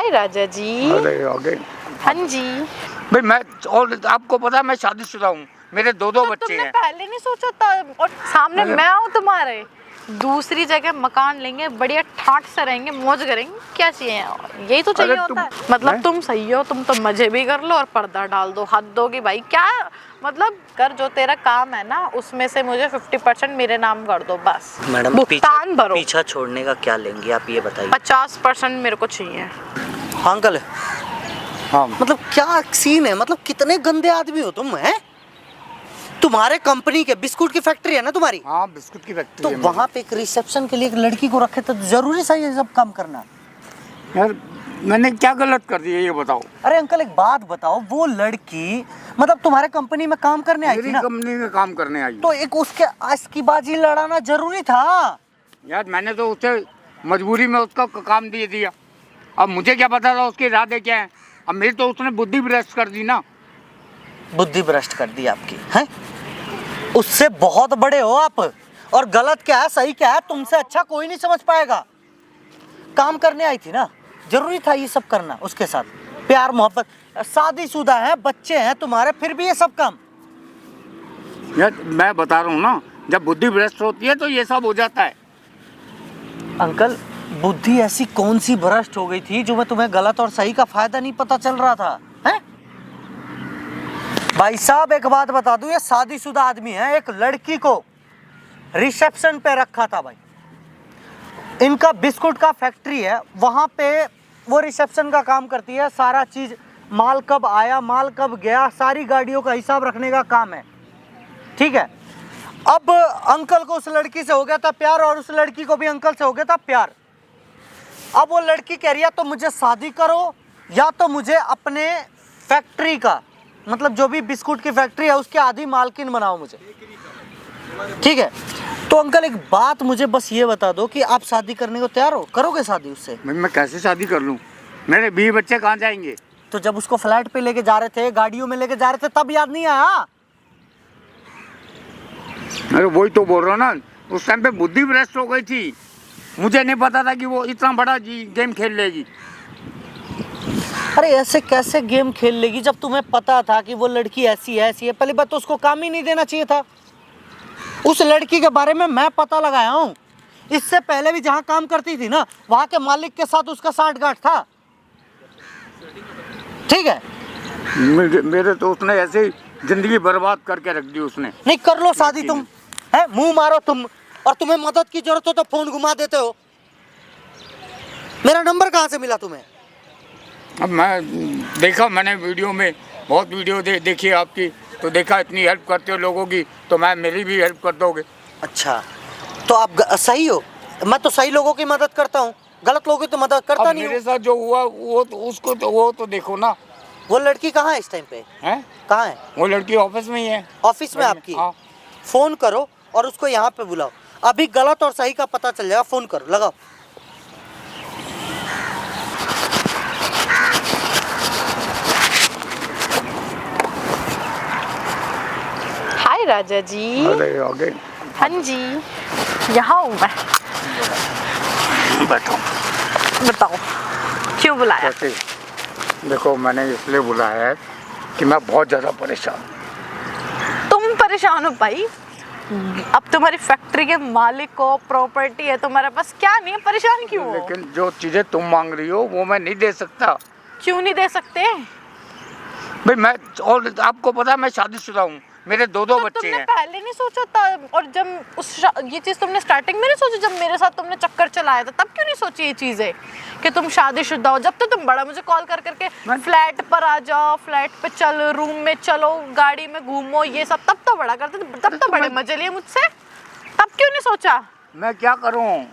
हाय राजा जी। अरे आगे हाँ जी। भाई मैं, और आपको पता है मैं शादीशुदा हूँ, मेरे दो तो बच्चे तुमने हैं। पहले नहीं सोचा था? और सामने अरे- मैं हूँ तुम्हारे। दूसरी जगह मकान लेंगे, बढ़िया ठाट से रहेंगे, मौज करेंगे, क्या चाहिए? यही तो चाहिए अरे होता है। तुम- मतलब हैं? तुम सही हो, तुम तो मजे भी कर लो और पर्दा डाल दो, हद दोगी भाई क्या? मतलब कर, जो तेरा काम है ना उसमें से मुझे 50% मेरे नाम कर दो बस। मैडम भुगतान भरो। पीछा छोड़ने का क्या लेंगी आप, ये बताइए। 50% मेरे को चाहिए। हाँ अंकल, हाँ मतलब क्या सीन है, मतलब कितने गंदे आदमी हो तुम, हैं? तुम्हारे कंपनी के बिस्कुट की फैक्ट्री है ना तुम्हारी? हाँ बिस्कुट की फैक्ट्री तो है वहाँ पे एक रिसेप्शन के लिए एक लड़की को रखे तो जरूरी सा ये सब काम करना? यार मैंने क्या गलत कर दिया ये बताओ। अरे अंकल एक बात बताओ, वो लड़की मतलब तुम्हारे कंपनी में काम करने आई थी मेरी ना, कंपनी में काम करने आई। तो एक उसके आस्कीबाजी लड़ाना जरूरी था। यार मैंने तो उसे मजबूरी में उसका काम दे दिया, अब मुझे क्या पता था उसके इरादे क्या है। अब मेरी तो उसने बुद्धि भ्रष्ट कर दी ना। बुद्धि भ्रष्ट कर दी आपकी, हैं? उससे बहुत बड़े हो आप, और गलत क्या है सही क्या है तुमसे अच्छा कोई नहीं समझ पाएगा। काम करने आई थी ना, जरूरी था ये सब करना उसके साथ, प्यार मोहब्बत, शादीशुदा है, बच्चे हैं तुम्हारे, फिर भी ये सब काम। यार मैं बता रहा हूँ ना, जब बुद्धि भ्रष्ट होती है तो ये सब हो जाता है। अंकल बुद्धि ऐसी कौन सी भ्रष्ट हो गई थी जो मैं तुम्हें गलत और सही का फायदा नहीं पता चल रहा था, हैं? भाई साहब एक बात बता दूं, ये शादीशुदा आदमी है, एक लड़की को रिसेप्शन पे रखा था भाई। इनका बिस्कुट का फैक्ट्री है, वहां पे वो रिसेप्शन का काम करती है, सारा चीज माल कब आया माल कब गया सारी गाड़ियों का हिसाब रखने का काम है, ठीक है। अब अंकल को उस लड़की से हो गया था प्यार और उस लड़की को भी अंकल से हो गया था प्यार। अब वो लड़की कह रही है तो मुझे शादी करो या तो मुझे अपने फैक्ट्री का, मतलब जो भी बिस्कुट की फैक्ट्री है उसके आधी मालकिन बनाओ मुझे, ठीक है। तो अंकल एक बात मुझे बस ये बता दो कि आप शादी करने को तैयार हो, करोगे शादी उससे? मैं कैसे शादी कर लूँ, मेरे 20 बच्चे कहाँ जाएंगे? तो जब उसको फ्लैट पे लेके जा रहे थे, गाड़ियों में लेके जा रहे थे, तब याद नहीं आया? अरे वही तो बोल रहा हूँ ना, उस टाइम पे बुद्धि भ्रष्ट हो गई थी, मुझे नहीं पता था कि वो इतना बड़ा गेम खेल लेगी। अरे ऐसे कैसे गेम खेल लेगी जब तुम्हें पता था कि वो लड़की ऐसी है। पहली बात तो उसको काम ही नहीं देना चाहिए था। उस लड़की के बारे में मैं पता लगाया हूँ, इससे पहले भी जहाँ काम करती थी ना वहाँ के मालिक के साथ उसका साठगांठ था, ठीक है। मेरे तो उसने ऐसे ही जिंदगी बर्बाद करके रख दी उसने। नहीं कर लो शादी तुम, है मुंह मारो तुम, और तुम्हें मदद की जरूरत हो तो फोन घुमा देते हो। मेरा नंबर कहाँ से मिला तुम्हें? अब मैं देखा, मैंने वीडियो में बहुत वीडियो देखी आपकी, तो देखा इतनी हेल्प करते हो लोगों की, तो मैं मेरी भी हेल्प कर दोगे। अच्छा तो आप सही हो, मैं तो सही लोगों की मदद करता हूँ, गलत लोगों की तो मदद करता नहीं मेरे हूँ। साथ जो हुआ वो तो उसको तो वो तो देखो ना। वो लड़की कहाँ है इस टाइम पे? हैं? कहाँ है? वो लड़की ऑफिस में ही है। ऑफिस में आपकी? हाँ। फोन करो और उसको यहाँ पे बुलाओ, अभी गलत और सही का पता चल जाएगा। फोन करो, लगाओ। हाय राजा जी। अरे आगे हाँ जी, यहाँ हूँ मैं। बैठो। बताओ क्यों बुलाया? कैसे? देखो मैंने इसलिए बुलाया है कि मैं बहुत ज़्यादा परेशान हूँ। तुम परेशान हो भाई? अब तुम्हारी फैक्ट्री के मालिक को प्रॉपर्टी है तुम्हारे पास, क्या नहीं है, परेशान क्यों हो? लेकिन जो चीज़ें तुम मांग रही हो वो मैं नहीं दे सकता। क्यों नहीं दे सकते? भाई मैं, और आपको पता है मैं शादीशुदा हूँ, मेरे दो तो बच्चे तुमने हैं। पहले नहीं सोचा था? और जब ये चीज तुमने स्टार्टिंग में नहीं सोची, जब मेरे साथ तुमने चक्कर चलाया था, तब क्यों नहीं सोची ये चीजें कि तुम शादीशुदा हो? जब तो तुम बड़ा मुझे कॉल कर करके फ्लैट पर आ जाओ, फ्लैट पे चल, रूम में चलो, गाड़ी में घूमो, ये सब तब तो बड़ा करते थे, तब तो बड़े मजे लिए मुझसे, तब क्यों नहीं सोचा? मैं क्या करूँ,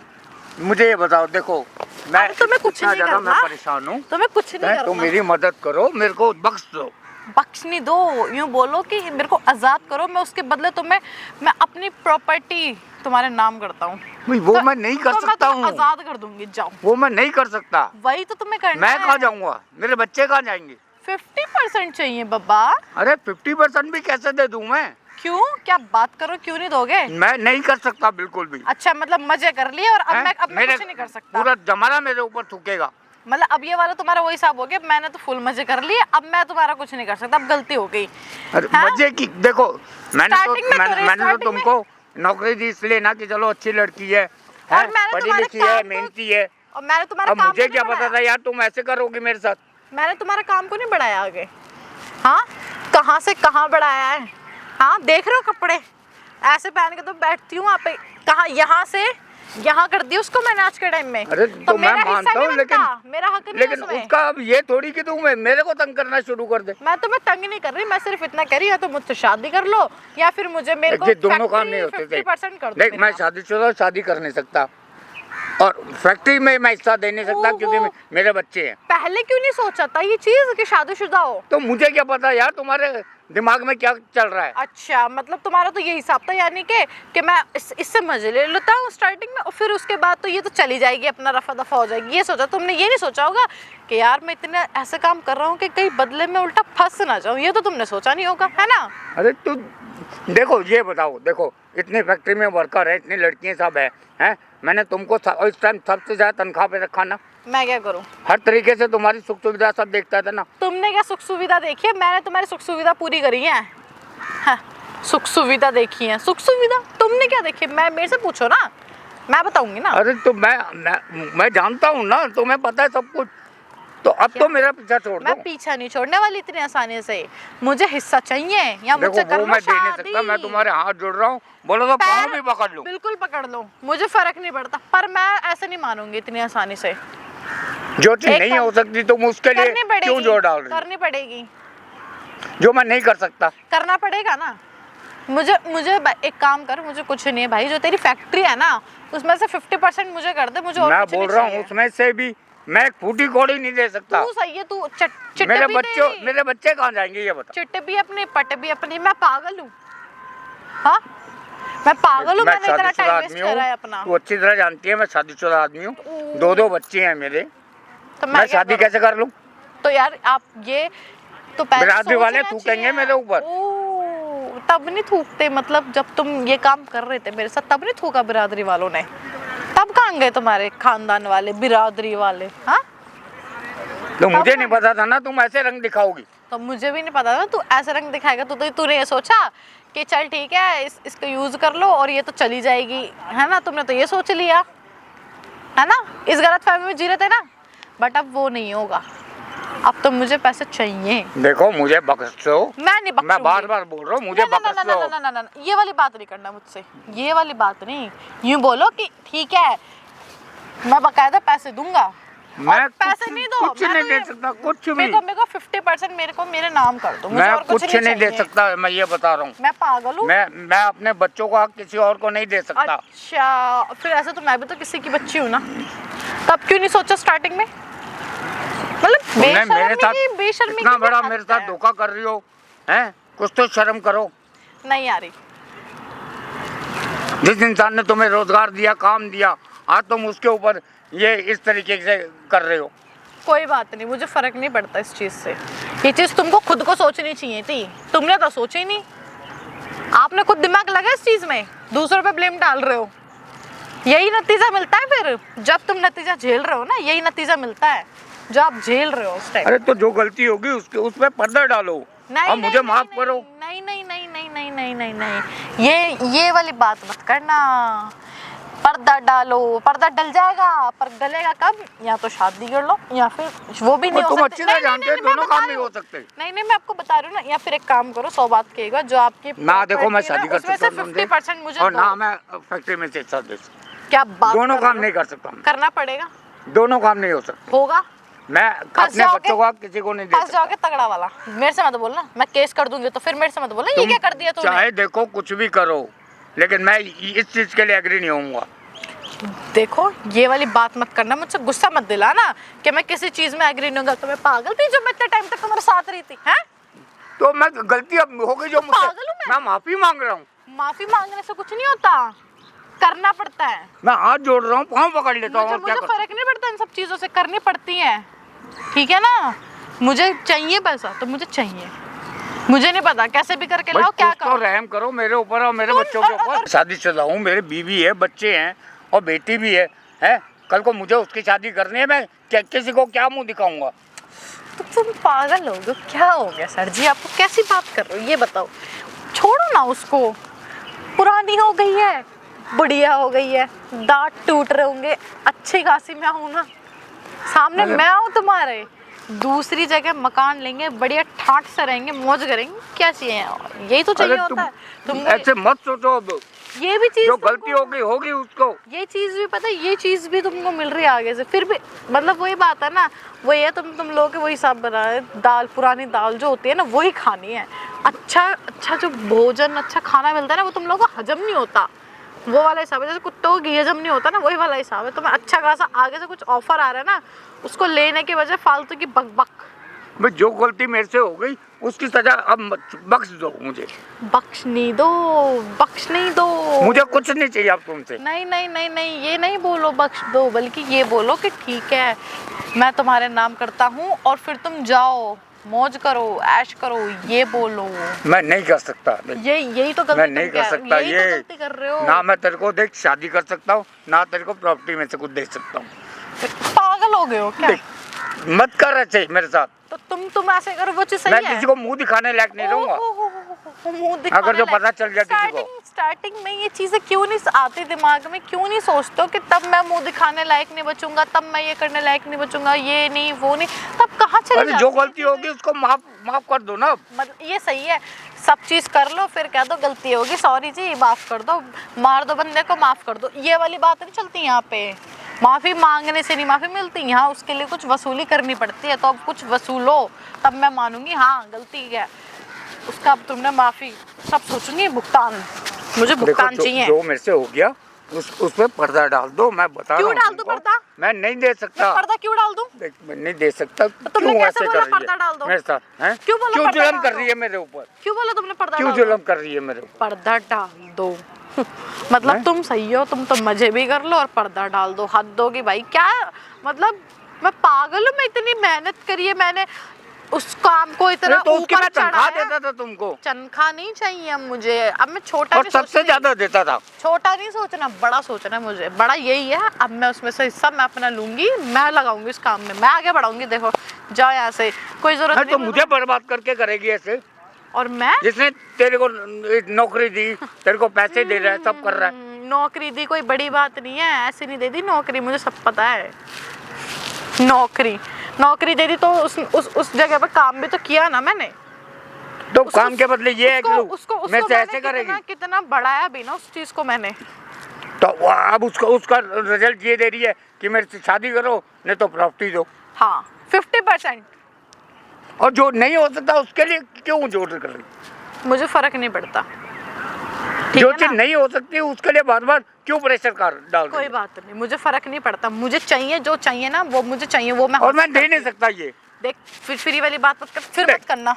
मुझे ये बताओ। देखो मैं तुम्हें कुछ इतना नहीं ज़्यादा करना, मैं परेशान हूँ, तुम्हें कुछ नहीं तो करना। मेरी मदद करो, मेरे को बख्श दो। बख्श नहीं दो, यूँ बोलो कि मेरे को आज़ाद करो, मैं उसके बदले तुम्हें, मैं अपनी प्रॉपर्टी तुम्हारे नाम करता हूँ। वो मैं नहीं कर सकता हूँ। आज़ाद कर दूंगी, जाओ। वो मैं नहीं कर सकता। वही तो तुम्हें करना मैं है। कहाँ जाऊँगा, मेरे बच्चे कहाँ जाएंगे? 50% चाहिए बाबा। अरे 50% भी कैसे दे दूँ मैं? क्यों, क्या बात करो, क्यों नहीं दोगे? मैं नहीं कर सकता बिल्कुल भी। अच्छा मतलब मजे कर लिए और अब मैं मेरे कुछ नहीं कर सकता। पूरा जमाना मेरे ऊपर थूकेगा। मतलब अब ये वाला तुम्हारा वही हिसाब हो गया, मैंने तो फुल मजे कर लिए, अब मैं तुम्हारा कुछ नहीं कर सकता, अब गलती हो गई। अरे हाँ? मजे की देखो, मैंने Starting में तो मैंने तो starting में- तुमको नौकरी दी इसलिए ना कि चलो अच्छी लड़की है, और मैंने पढ़ी तुम्हारे लिखी है, काम को- मेहनती है। और मैंने तुम्हारा अब काम मुझे को क्या नहीं पता था बढ़ाया। यार तुम ऐसे करोगी मेरे साथ। मैंने तुम्हारे काम को नहीं बढ़ाया आगे। हाँ, कहाँ से कहाँ बढ़ाया है। हाँ, देख रहे हो कपड़े ऐसे पहन के तो बैठती हूँ वहाँ पे, कहाँ यहाँ से यहाँ कर दी उसको मैंने आज के टाइम में। अरे तो मैं मेरा हिस्सा मानता नहीं हूँ, लेकिन बनता, मेरा हक नहीं लेकिन उसमें। उसका अब ये थोड़ी कि तुम मेरे को तंग करना शुरू कर दे। मैं तुम्हें तंग नहीं कर रही, मैं सिर्फ इतना कह रही हूँ, या तो मुझसे शादी कर लो या फिर मुझे मेरे को ये दोनों काम नहीं होते थे। 50% कर दो देख मेरे मैं नाम। शादीशुदा शादी कर नहीं सकता और फैक्ट्री में मैं हिस्सा दे नहीं सकता ओहो। क्योंकि मेरे बच्चे हैं। पहले क्यों नहीं सोचा था ये चीज कि शादीशुदा हो? तो मुझे क्या पता यार तुम्हारे दिमाग में क्या चल रहा है। अच्छा, मतलब तुम्हारा तो ये हिसाब था यानी कि मैं इससे मजे ले लेता हूँ स्टार्टिंग में और फिर उसके बाद तो ये तो चली जाएगी, अपना रफा दफा हो जाएगी। ये सोचा तुमने, ये नहीं सोचा होगा कि यार मैं इतने ऐसे काम कर रहा हूँ कि कहीं बदले में उल्टा फंस ना जाऊँ। ये तो तुमने सोचा नहीं होगा, है ना? अरे तू देखो ये बताओ, देखो इतनी फैक्ट्री में वर्कर है, इतनी लड़कियां सब है, हैं? मैंने तुमको इस टाइम सबसे ज्यादा तनख्वाह पे रखा ना। मैं क्या करूँ? हर तरीके से तुम्हारी सुख सुविधा सब देखता था ना। तुमने क्या सुख सुविधा देखी है? मैंने तुम्हारी सुख सुविधा पूरी करी है। हाँ, सुख सुविधा देखी है। सुख सुविधा तुमने क्या देखी? मैं मेरे से पूछो ना, मैं बताऊंगी ना। अरे तो मैं जानता हूँ ना, तुम्हें पता है सब कुछ। तो अब तो मेरा पीछा छोड़ दो। मैं पीछा नहीं छोड़ने वाली इतनी आसानी से। मुझे हिस्सा चाहिए या मुझसे देखो कर वो लो मैं दे नहीं शादी। सकता, मैं तुम्हारे हाथ जोड़ रहा हूँ, बोलो तो पाँव भी पकड़ लूँ। बिल्कुल पकड़ लो, मुझे फर्क नहीं पड़ता, पर मैं ऐसे नहीं मानूंगी इतनी आसानी से। जो चीज एक नहीं काम- हो सकती तुम उसके लिए करनी पड़ेगी, क्यों जोर डाल रही हो? करनी पड़ेगी, जो मैं नहीं कर सकता। करना पड़ेगा ना। मुझे मुझे एक काम कर, मुझे कुछ नहीं है भाई, जो तेरी फैक्ट्री है ना उसमें से 50% मुझे कर दे, मुझे और मैं कुछ नहीं बोल रहा हूँ चाहिए। उसमें से भी मैं एक फूटी कौड़ी नहीं दे सकता। तू सही है, तू चिट्टे मेरे भी बच्चों दे, मेरे बच्चे कहाँ जाएंगे ये बता। चिट्टे भी अपने, पट भी अपने। मैं पागल हूँ? हाँ, मैं पागल हूँ? मैं मैंने इतना शादीशुदा टाइम वेस्ट आदमी करा है हूँ, अपना। तू अच्छी तरह जानती है मैं शादीशुदा आदमी हूँ, दो बच्चे हैं मेरे। तो मैं क्या शादी करूं? कैसे कर लूँ? तो यार आप ये तो पहले बिरादरी वाले सोचना थूकेंगे चाहिए। मेरे ऊपर। ओह, तब नहीं थूकते, मतलब जब तुम ये काम कर रहे थे मेरे साथ तब नहीं थूका बिरादरी वालों ने? तब कहाँ गए तुम्हारे खानदान वाले, बिरादरी वाले? हाँ, तो मुझे नहीं पता था ना तुम ऐसे रंग दिखाओगी। तो मुझे भी नहीं पता था तू ऐसे रंग दिखाएगा। तूने ये सोचा कि चल ठीक है इसको यूज कर लो और ये तो चली जाएगी, है ना? तुमने तो ये सोच लिया, है ना? इस गलतफहमी में जी रहे थे ना, बट अब वो नहीं होगा। अब तो मुझे पैसे चाहिए। देखो मुझे बख्शो, मैं नहीं बख्शूंगी। मैं बार बार बोल रहा हूँ मुझे ना, ना, ना, ना, ना, बख्शो। ना, ना, ना, ये वाली बात नहीं करना मुझसे, ये वाली बात नहीं। यूं बोलो कि ठीक है मैं बकायदा पैसे दूंगा। मैं और पैसे नहीं दो, कुछ मैं नहीं तो दे ये- सकता, कुछ भी। मेरे को 50% मेरे नाम कर दो, मुझे मैं और कुछ नहीं दे चाहिए। सकता, मैं ये बता रहा हूँ। मैं पागल हूँ? मैं अपने बच्चों को हक किसी और को नहीं दे सकता। अच्छा, फिर ऐसे तो मैं भी तो किसी की बच्ची हूँ ना, तब क्यों नहीं सोचा स्टार्टिंग में? मतलब तुमने मेरे साथ बेशर्मी इतना की बड़ा हद मेरे साथ है। धोखा कर रही हो, हैं? कुछ तो शर्म करो। नहीं आ रही। जिस इंसान ने तुम्हें रोजगार दिया, काम दिया, आज तुम उसके ऊपर ये इस तरीके से कर रहे हो। कोई बात नहीं, मुझे फर्क नहीं पड़ता इस चीज से। ये चीज तुमको खुद को सोचनी चाहिए थी, तुमने तो सोची ही नहीं। आपने खुद दिमाग लगा इस चीज में, दूसरों पे ब्लेम डाल रहे हो। यही नतीजा मिलता है फिर, जब तुम नतीजा झेल रहे हो ना, यही नतीजा मिलता है जो आप झेल रहे हो उस टाइम। अरे तो जो गलती होगी उसके उस पे पर्दा डालो और मुझे माफ करो। नहीं नहीं नहीं नहीं नहीं नहीं नहीं नहीं, ये वाली बात मत करना। पर्दा डालो, पर्दा डल जाएगा पर गलेगा कब? या तो शादी कर लो या फिर वो भी नहीं हो तुम सकती। अच्छी तरह जानते हो दोनों काम नहीं हो सकते। नहीं नहीं, मैं आपको बता रही हूँ ना, या फिर एक काम करो, 100 बात कहिएगा, जो आपकी ना देखो मैं property है शादी ना, कर उसमें सकता से हूँ 50% मुझे और दो। ना मैं फैक्ट्री में से हिस्सा दे सकता। क्या बात दोनों कर काम रहे हो? नहीं कर सकता मैं। करना पड़ेगा, दोनों काम नहीं हो सकता। होगा। मैं अपने जाओगे? बच्चों को किसी को नहीं दे फंस सकता। जाओगे तगड़ा वाला। मेरे से मत बोलना, मैं केस कर दूंगी तो फिर मेरे से मत बोलना ये तुम क्या कर दिया तूने। चाहे देखो कुछ भी करो, लेकिन मैं इस चीज के लिए एग्री नहीं होऊंगा। देखो ये वाली बात मत करना, मुझसे गुस्सा मत दिलाना कि मैं किसी चीज में एग्री नहीं होगा। तो मैं पागल थी जो मैं इतने टाइम तक तुम्हारे साथ रही थी, हैं? तो मैं गलती अब हो गई जो मुझसे, पागल हूँ मैं? माफी मांग रहा हूँ। माफी मांगने से कुछ नहीं होता, करना पड़ता है। मैं हाथ जोड़ रहा हूँ, पाँव पकड़ लेता हूँ मुझे और क्या मुझे कर। फर्क नहीं पड़ता इन सब चीजों से, करनी पड़ती है, ठीक है ना? मुझे चाहिए पैसा तो मुझे चाहिए, मुझे नहीं पता कैसे भी करके भाई लाओ, क्या कुछ तो करो। रहम करो मेरे ऊपर और मेरे बच्चों के ऊपर। शादीशुदा हूँ, मेरे बीवी है, बच्चे हैं और बेटी भी है। कल को मुझे उसकी शादी करनी है, मैं किसी को क्या मुंह दिखाऊंगा? तो तुम पागल हो गए, क्या हो गया सर जी? आपको कैसी बात कर रहे हो ये बताओ? छोड़ो ना उसको, पुरानी हो गई है, बुढ़िया हो गई है, दांत टूट रहे होंगे, अच्छी खासी मैं हूं ना, सामने मैं हूं तुम्हारे। दूसरी जगह मकान लेंगे, बढ़िया ठाट से रहेंगे, मौज करेंगे, क्या चाहिए? यही तो चाहिए होता है। तुम ऐसे मत सोचो, अब ये भी चीज जो गलती होगी उसको। ये चीज भी पता है, ये चीज भी तुमको मिल रही है आगे से, फिर भी मतलब वही बात है ना, वही है, तुम लोग के वही हिसाब बना है, दाल पुरानी दाल जो होती है ना वही खानी है। अच्छा जो भोजन, अच्छा खाना मिलता है ना, वो तुम लोगों को हजम नहीं होता, वो वाला हिसाब है। जैसे कुत्तों को घी हजम नहीं होता ना, वही वाला हिसाब है। तुम्हें अच्छा खासा आगे से कुछ ऑफर आ रहा है ना, उसको लेने की वजह फालतू की बक भाई जो गलती मेरे से हो गई उसकी सजा अब बख्श दो मुझे। बख्श नहीं दो मुझे कुछ नहीं चाहिए अब तुमसे। नहीं, ये नहीं बोलो बख्श दो, बल्कि ये बोलो कि ठीक है मैं तुम्हारे नाम करता हूँ और फिर तुम जाओ मौज करो, ऐश करो, ये बोलो। मैं नहीं कर सकता। यही तो गलती मैं नहीं कर सकता, यही तो गलती कर रहे हो ना मैं तेरे को देख शादी कर सकता हूँ, ना तेरे को प्रॉपर्टी में से कुछ दे सकता हूँ। पागल हो गए हो क्या? मत कर ऐसे मेरे साथ। तो तुम ऐसे करो, वो चीज सही मैं है। किसी को मुंह दिखाने लायक नहीं रहूंगा। अगर जो पता चल जाए किसी को। स्टार्टिंग में ये चीजें क्यों नहीं आती दिमाग में? क्यों नहीं सोचते हो कि तब मैं मुंह दिखाने लायक नहीं बचूंगा, तब मैं ये करने लायक नहीं बचूंगा, ये नहीं वो नहीं, तब कहाँ चले जाते? जो गलती होगी उसको माफ कर दो ना। मतलब ये सही है, सब चीज कर लो फिर कह दो गलती होगी, सॉरी जी माफ कर दो, मार दो बंदे को, माफ कर दो, ये वाली बात नहीं चलती यहाँ पे। माफी मांगने से नहीं माफी मिलती, यहाँ उसके लिए कुछ वसूली करनी पड़ती है। तो अब कुछ वसूलो तब मैं मानूंगी हाँ गलती है उसका, अब तुमने माफी सब सोचूंगी, भुगतान मुझे भुगतान चाहिए। जो मेरे से हो गया उस पे पर्दा डाल दो। मैं बता रहा हूँ। क्यों डाल दूं पर्दा? मैं नहीं दे सकता। पर्दा क्यों डाल दूं? मैं नहीं दे सकता। तुमने कैसे बोला पर्दा डाल दो? मेरे साथ हैं? क्यों बोला क्यों पर्दा जुल्म डाल कर दो? रही है मेरे ऊपर? क्यों बोला तुमने पर्दा क्यों डाल दो? जुल्म कर रही है मेरे ऊपर? पर्दा डाल दो मतलब तुम सही हो, तुम तो मजे भी कर लो और पर्दा डाल दो, हद होगी भाई। क्या मतलब मैं पागल हूँ? मैं इतनी मेहनत करी है मैंने उस काम को, इतना तो उसकी ऊपर मैं तनख्वाह चढ़ाया। देता था तुमको। तनख्वाह नहीं चाहिए अब मुझे, अब मैं छोटा और नहीं सबसे ज्यादा देता था। छोटा नहीं सोचना, बड़ा सोचना है मुझे। बड़ा यही है, अब मैं उसमें से हिस्सा मैं अपना लूंगी, मैं लगाऊंगी इस काम में, मैं आगे बढ़ाऊंगी। देखो जाओ यहाँ से, कोई जरूरत नहीं। तो मुझे बर्बाद करके करेगी ऐसे? और मैं जिसने तेरे को नौकरी दी, तेरे को पैसे दे रहा है, सब कर रहा है। नौकरी दी कोई बड़ी बात नहीं है, ऐसे नहीं दे दी नौकरी, मुझे सब पता है। नौकरी दे दी तो उस जगह पे काम भी तो किया ना मैंने। तो काम के बदले ये है कि मैं से ऐसे करेगी? कितना बढ़ाया भी ना उस चीज को मैंने। तो अब उसका रिजल्ट ये दे रही है कि मेरे से शादी करो, नहीं तो प्रॉपर्टी दो। हाँ 50%। और जो नहीं हो सकता उसके लिए क्यों जोर कर रही? मुझे फर्क नहीं पड़ता, जो चीज नहीं हो सकती उसके लिए बार बार क्यों प्रेशर कर डाल? कोई बात नहीं, मुझे फर्क नहीं पड़ता, मुझे चाहिए जो चाहिए ना वो मुझे चाहिए, वो मैं और मैं दे नहीं सकता ये। देख फिर फ्री वाली बात मत कर, फिर मत करना।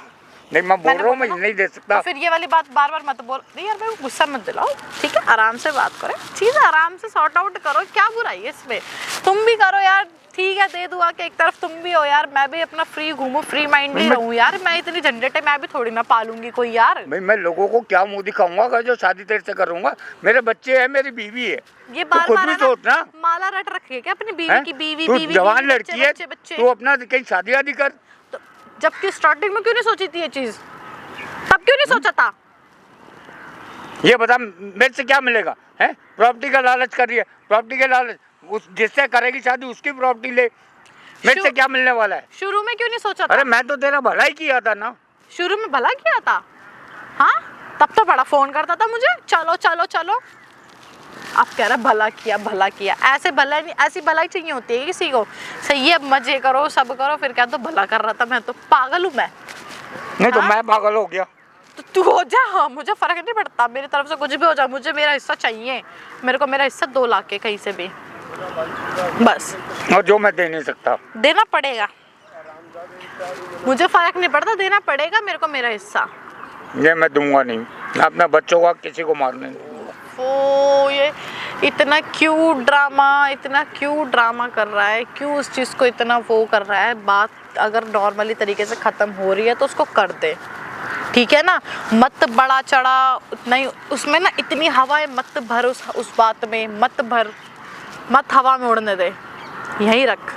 नहीं मैं बोल रहा हूँ मैं नहीं दे सकता। तो फिर ये वाली बात बार बार मत बोल। नहीं यार भाई गुस्सा मत दिलाओ, ठीक है? आराम से बात करें, चीज़ आराम से सॉर्ट आउट करो, क्या बुराई है इसमें? तुम भी करो यार, ठीक है दे दुआ के एक तरफ तुम भी हो यार, मैं भी अपना फ्री घूमूं, फ्री माइंड ही रहूं यार। मैं इतनी झंझट है मैं भी थोड़ी ना पालूंगी कोई यार। भाई मैं लोगों को क्या मुंह दिखाऊंगा अगर जो शादी तेरे से करूंगा? मेरे बच्चे हैं, मेरी बीवी है। ये बार खुद बार भी सोच ना, माला रट रखी है क्या अपनी बीवी की? बीवी तू बीवी जवान लड़की है, बच्चे। तू अपना कहीं शादी वादी कर। तो जबकि स्टार्टिंग में क्यों नहीं सोची थी ये चीज? तब क्यों नहीं सोचा था? ये बता मेरे से क्या मिलेगा? है प्रॉपर्टी का लालच कर रही है, प्रॉपर्टी के लालच। उस जिससे करेगी शादी उसकी प्रॉपर्टी ले, मेरे से क्या मिलने वाला है? शुरू में क्यों नहीं सोचा था? अरे मैं तो तेरा भला ही किया था ना। शुरू में भला किया था, हाँ तब तो बड़ा फोन करता था मुझे, चलो चलो चलो। अब कह रहा भला किया। ऐसे भला नहीं, ऐसी भलाई चाहिए होती है किसी को। सही है मजे करो सब करो, फिर क्या तो भला कर रहा था। मैं तो पागल हूँ मैं? नहीं तो मैं पागल हो गया तो तू हो जा, हाँ, मुझे फर्क नहीं पड़ता, मेरी तरफ से कुछ भी हो जाए, मुझे मेरा हिस्सा चाहिए। मेरे को मेरा हिस्सा 2 लाख के कहीं से भी, बस। और जो मैं दे नहीं सकता देना पड़ेगा, मुझे फर्क नहीं पड़ता, देना पड़ेगा मेरे को मेरा हिस्सा। ये मैं दूंगा नहीं, मैं अपने बच्चों का किसी को मारने नहीं दूंगा। ओ ये इतना क्यों ड्रामा कर रहा है? क्यों उस चीज़ को इतना वो कर रहा है? बात अगर नॉर्मली तरीके से ख़त्म हो रही है तो उसको कर दे, ठीक है ना? मत बड़ा चढ़ा नहीं उसमें ना, इतनी हवाएं मत भर उस बात में, मत भर। मत हवा में उड़ने दे, यहीं रख।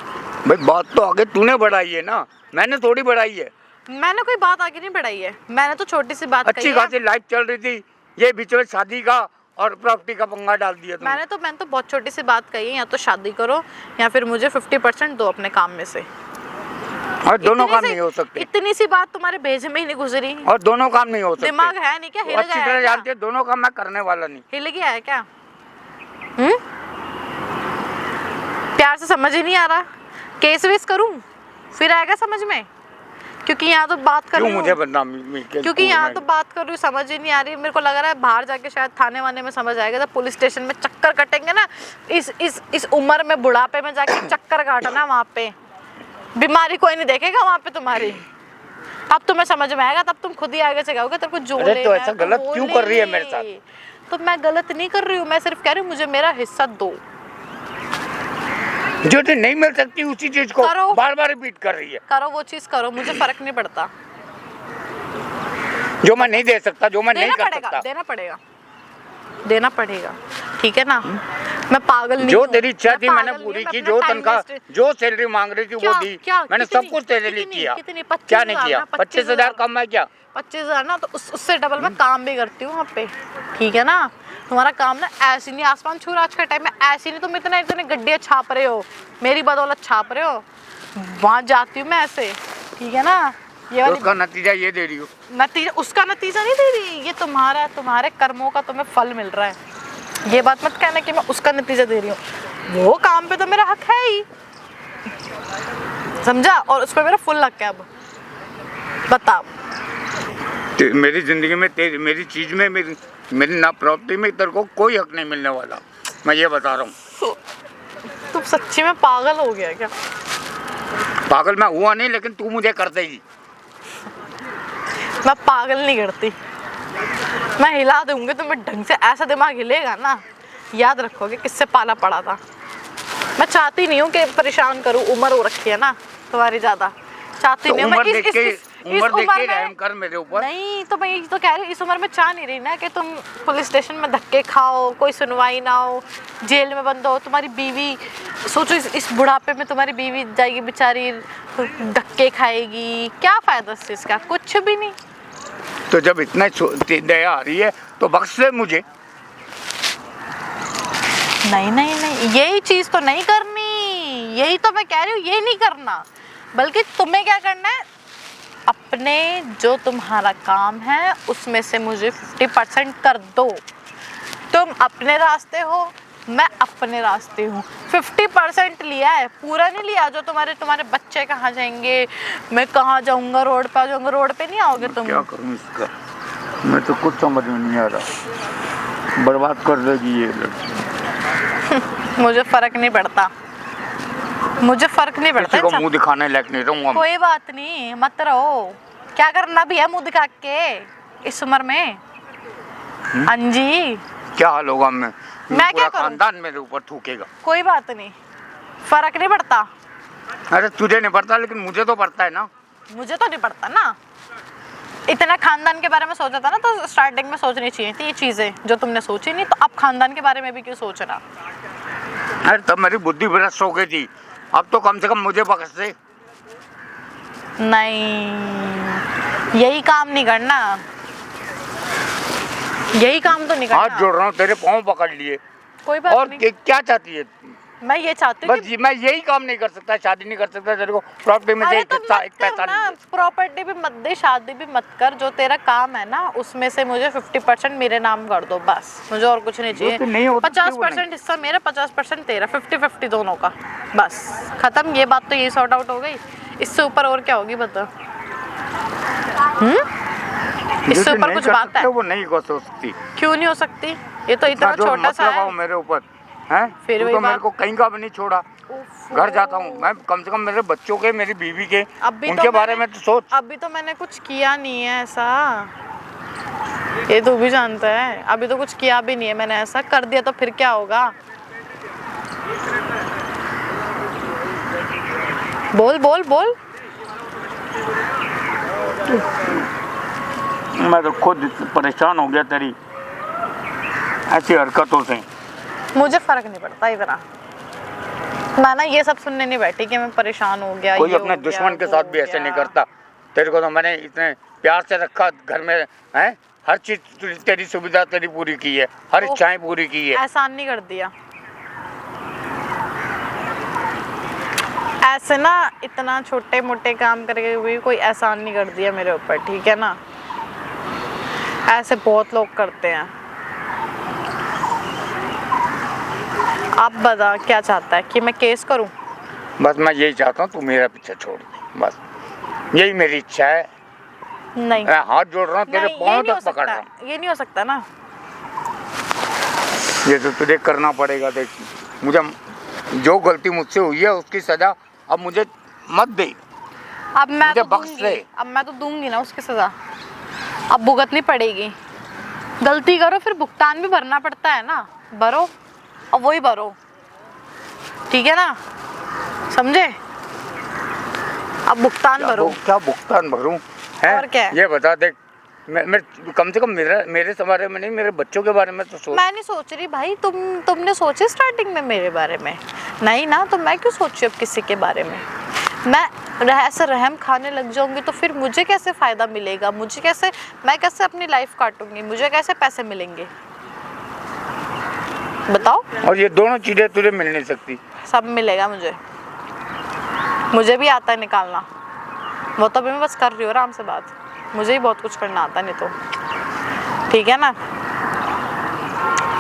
भाई बात तो आगे तूने बढ़ाई है ना, मैंने थोड़ी बढ़ाई है। मैंने कोई बात आगे नहीं बढ़ाई है, मैंने तो छोटी सी बात अच्छी कही है। खासी लाइफ चल रही थी, ये बीच में शादी का और प्रॉपर्टी का पंगा डाल दिया तुमने। मैंने तो बहुत छोटी सी बात कही है, या तो शादी करो या फिर मुझे 50% दो अपने काम में से। और दोनों इतनी काम सी- नहीं हो सकते, इतनी सी बात तुम्हारे भेजे में ही नहीं गुजरी। और दोनों काम नहीं हो सकते। दिमाग है नहीं क्या? वो हिल अच्छी गया तरह है क्या? जानते हैं, दोनों काम मैं करने वाला नहीं। हिल गया है क्या? प्यार से समझ ही नहीं आ रहा, केस वेस करूं फिर आएगा समझ में? क्योंकि यहाँ तो बात कर क्यों रही हूँ, मुझे बदनामी के क्योंकि यहाँ तो बात कर रही हूँ, समझ ही नहीं आ रही। मेरे को लग रहा है बाहर जाके शायद थाने वाने में समझ आएगा, जब पुलिस स्टेशन में चक्कर कटेंगे ना, इस उम्र में बुढ़ापे में जाके चक्कर काटना वहाँ पे, बीमारी कोई नहीं देखेगा वहाँ पे तुम्हारी। अब तुम्हें समझ में आएगा, तब तुम खुद ही आगे से कहोगे तेरे को जो अरे तो लेना ऐसा है गलत वो क्यों कर रही है ले। मेरे साथ? तो मैं गलत नहीं कर रही हूँ, मैं सिर्फ कह रही हूँ मुझे मेरा हिस्सा दो। जो तुझे नहीं मिल सकती उसी चीज को करो। बार बार रिपीट कर रही है। करो वो चीज करो, मुझे फर्क नहीं पड़ता। जो मैं नहीं दे सकता, जो मैं नहीं कर सकता, देना पड़ेगा, देना पड़ेगा, ठीक है ना? मैं पागल नहीं जो हूँ, तेरी इच्छा मैं थी मैंने पागल पूरी नहीं हूँ, की। मैं जो अपना तनख्वाह, time waste- जो सैलरी मांग रही थी वो दी, मैंने सब कुछ तेरे लिए किया। कितनी? क्या नहीं किया? 25,000 कम मैं क्या? 25,000 ना, तो उससे डबल मैं काम भी करती हूँ वहाँ पे, ठीक है ना? तुम्हारा काम ना ऐसे नहीं आसमान छू रहा आज के टाइम में, ऐसे नहीं तुम इतने इतने गड्ढे छाप रहे हो, मेरी बदौलत छाप रहे हो। वहाँ जाती हूँ मैं ऐसे, ठीक है ना? ये तो वाली उसका नतीजा ये दे रही हो। नतीजा, उसका नतीजा नहीं दे रही, ये तुम्हारे कर्मों का तुम्हें फल मिल रहा है। ये बात मत कहना कि मैं उसका नतीजा दे रही हूँ, वो काम पे तो मेरा हक है ही, समझा? और उस पर मेरा फुल हक है। अब बताओ, मेरी जिंदगी में मेरी चीज में, मेरी ना प्रॉपर्टी में तेरे को कोई हक नहीं मिलने वाला, मैं ये बता रहा हूँ। तुम सच्ची में पागल हो गया क्या? पागल मैं हुआ नहीं, लेकिन तू मुझे कर देगी। मैं पागल नहीं करती, मैं हिला दूंगी तुम्हें ढंग से, ऐसा दिमाग हिलेगा ना, याद रखोगे किससे पाला पड़ा था। मैं चाहती नहीं हूँ कि परेशान करूँ, उम्र हो रखी है ना तुम्हारी, ज्यादा चाहती नहीं हूँ मैं। उम्र देख के रहम कर मेरे ऊपर। नहीं तो मैं यही तो कह रही हूँ, इस उम्र में चाह नहीं रही ना कि तुम पुलिस स्टेशन में धक्के खाओ, कोई सुनवाई ना हो, जेल में बंद हो। तुम्हारी बीवी, सोचो इस बुढ़ापे में तुम्हारी बीवी जाएगी बेचारी, धक्के खाएगी, क्या फायदा इस चीज़ का? कुछ भी नहीं। तो जब इतना दया आ रही है तो बख्श दे मुझे। नहीं, यही चीज़ तो नहीं करनी, यही तो मैं कह रही हूँ, यही नहीं करना। बल्कि तुम्हें क्या करना है, अपने जो तुम्हारा काम है उसमें से मुझे 50% कर दो। तुम अपने रास्ते हो, मैं अपने रास्ते हूँ। 50% लिया है, पूरा नहीं लिया। जो तुम्हारे बच्चे कहाँ जाएंगे, मैं कहाँ जाऊँगा, रोड पे आ जाऊँगा, रोड पे नहीं आओगे तुम। क्या करूँ इसका, मैं तो कुछ समझ में नहीं आ रहा। बर्बाद कर देगी ये लड़की। मुझे फर्क नहीं पड़ता, मुझे फर्क नहीं पड़ता। किसी को मुंह दिखाने लायक नहीं रहूँगा। कोई बात नहीं, मत रहो, क्या करना भी है मुंह दिखा के इस उम्र में। हाँ जी, क्या हाल होगा, मैं क्या पूरा करूं? खानदान मेरे ऊपर थूकेगा। कोई बात नहीं, फर्क नहीं पड़ता। अरे तुझे नहीं पड़ता, लेकिन मुझे तो पड़ता है ना। मुझे तो नहीं पड़ता ना। इतना खानदान के बारे में सोचा था ना, तो स्टार्टिंग में सोचनी चाहिए थी ये चीजें जो तुमने सोची नहीं, तो अब खानदान के बारे में भी क्यों सोचना? अरे तब मेरी बुद्धि भ्रष्ट हो गई थी, अब तो कम से कम मुझे बख्श दे। नहीं, यही काम नहीं करना, यही काम तो नहीं हाथ करना। जोड़ रहा हूँ, तेरे पाँव पकड़ लिए। कोई बात और नहीं, क्या चाहती है? मैं ये चाहती हूँ बस मैं यही काम नहीं कर सकता, शादी नहीं कर सकता, तेरे को प्रॉपर्टी में से अरे एक तो पैसा मत नहीं ना, दे। प्रॉपर्टी भी मत दे, शादी भी मत कर, जो तेरा काम है ना उसमें से मुझे 50% मेरे नाम कर दो, बस। मुझे और कुछ नहीं वो तो नहीं चाहिए। होता, क्यों 50% हिस्सा मेरा, 50% तेरा, 50-50 दोनों का, बस खत्म। ये बात तो यही सॉर्ट आउट हो गई, इससे ऊपर और क्या होगी बता? इससे ऊपर कुछ बात है? वो नहीं हो सकती। क्यों नहीं हो सकती? ये तो इतना छोटा सा है। मेरे ऊपर है, फिर तू वही तो मेरे बात। को कहीं का भी नहीं छोड़ा। उफ, घर जाता हूँ मैं, कम से कम मेरे बच्चों के, मेरी बीवी के, अभी उनके तो बारे में तो सोच। अभी तो मैंने कुछ किया नहीं है ऐसा, ये तो भी जानता है। अभी तो कुछ किया भी नहीं है मैंने, ऐसा कर दिया तो फिर क्या होगा? बोल बोल बोल। मैं तो खुद परेशान हो गया तेरी ऐसी हरकतों से। मुझे फर्क नहीं पड़ता इतना, मैं ना ये सब सुनने नहीं बैठी कि मैं परेशान हो गया, कोई ये अपने हो गया, दुश्मन के वो साथ हो भी ऐसे नहीं गया। करता। तेरे को तो मैंने इतने प्यार से रखा घर में, हैं, हर चीज तेरी सुविधा तेरी पूरी की है, हर तो इच्छाएं पूरी की है। एहसान नहीं कर दिया ऐसे ना, इतना छोटे मोटे काम करके भी कोई एहसान नहीं कर दिया मेरे ऊपर, ठीक है ना। ऐसे बहुत लोग करते हैं। आप बता क्या चाहता है कि मैं केस करूं? बस मैं यही चाहता हूँ तू मेरा पीछे छोड़ दे, बस यही मेरी इच्छा है। नहीं मैं हाथ जोड़ रहा हूँ, तेरे नहीं, ये पाँव नहीं हो तक पकड़ सकता, रहा हूँ। ये नहीं हो सकता ना। ये तो तुझे करना पड़ेगा। देख, मुझे जो गलती मुझसे हुई है उसकी सजा अब मुझे मत दे। अब मैं मुझे तो बख्श दूंगी, दे। अब मैं तो दूंगी ना उसकी सजा। अब भुगतनी पड़ेगी। गलती करो फिर भुगतान भी भरना पड़ता है ना, भरो और वही भरो, ठीक है ना, समझे। अब भुगतान भरो। क्या भुगतान भरूं? है? और क्या है? ये बता। देख, मैं कम से कम मेरे बारे में नहीं, मेरे बच्चों के बारे में तो सोच। मैं नहीं सोच रही भाई, तुमने सोचे स्टार्टिंग में मेरे बारे में? नहीं ना, तो मैं क्यों सोचूं अब किसी के बारे में? मैं ऐसे रहम खाने लग जाऊंगी तो फिर मुझे कैसे फ़ायदा मिलेगा? मैं कैसे अपनी लाइफ काटूंगी? मुझे कैसे पैसे मिलेंगे बताओ? और ये दोनों चीजें तुझे मिल नहीं सकती। सब मिलेगा मुझे भी आता है निकालना। वो तो अभी मैं बस कर रही हूँ आराम से बात। मुझे ही बहुत कुछ करना आता नहीं तो, ठीक है ना।